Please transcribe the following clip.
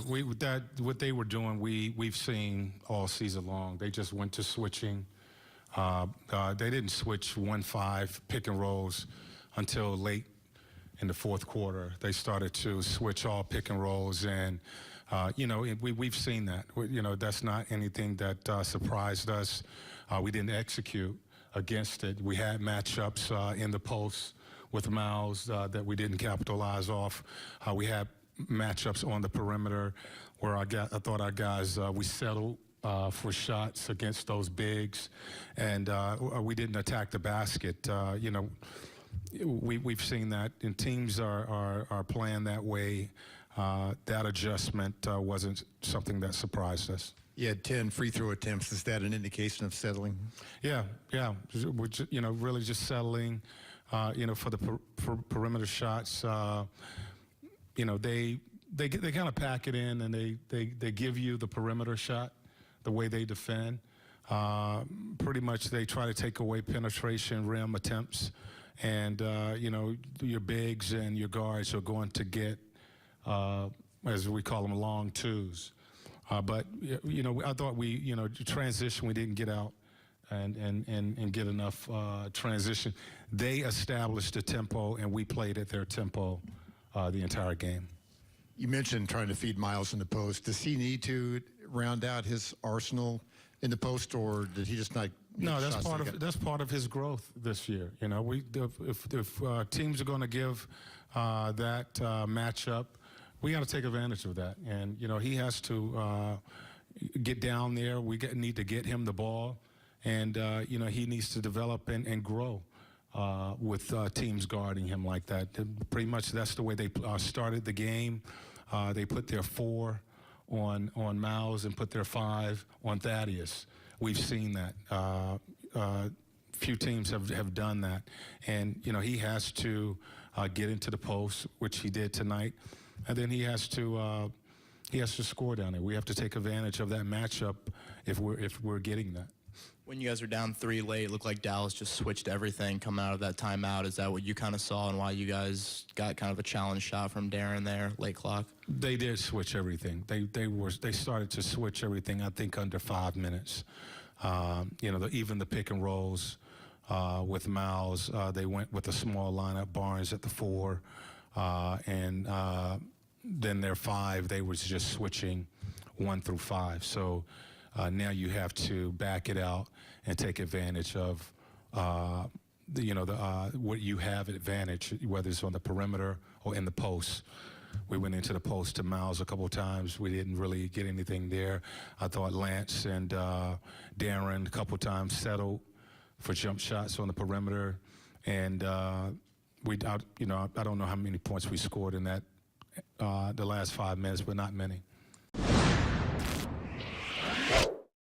what they were doing, we've seen all season long. They just went to switching. They didn't switch 1-5 pick and rolls until late in the fourth quarter. They started to switch all pick and rolls, and we've seen that. That's not anything that surprised us. We didn't execute against it. We had matchups in the post with Mavs that we didn't capitalize off. We had matchups on the perimeter where I thought our guys, we settled for shots against those bigs, and we didn't attack the basket. We've seen that, and teams are playing that way. That adjustment wasn't something that surprised us. You had 10 free throw attempts. Is that an indication of settling? Yeah. We're really just settling. For the perimeter shots. They kind of pack it in, and they give you the perimeter shot, the way they defend. Pretty much they try to take away penetration rim attempts, and your bigs and your guards are going to get, as we call them, long twos. But I thought transition, we didn't get out and get enough transition. They established the tempo, and we played at their tempo the entire game. You mentioned trying to feed Miles in the post. Does he need to round out his arsenal in the post, or did he just not? No, that's part of his growth this year. If teams are going to give that matchup, we got to take advantage of that. And he has to get down there. We need to get him the ball, and he needs to develop and grow with teams guarding him like that. Pretty much that's the way they started the game. They put their 4 on Miles and put their 5 on Thaddeus. We've seen that. Few teams have done that, and he has to get into the post, which he did tonight, and then he has to score down there. We have to take advantage of that matchup if we're getting that. When you guys were down 3 late, it looked like Dallas just switched everything coming out of that timeout. Is that what you kind of saw, and why you guys got kind of a challenge shot from Darren there, late clock? They did switch everything. They started to switch everything, I think, under 5 minutes. Even the pick and rolls with Miles, they went with a small lineup, Barnes at the 4, and then their 5, they was just switching 1 through 5. So now you have to back it out and take advantage of what you have advantage, whether it's on the perimeter or in the post. We went into the post to Miles a couple of times. We didn't really get anything there. I thought Lance and Darren a couple of times settled for jump shots on the perimeter, and I don't know how many points we scored in that the last 5 minutes, but not many.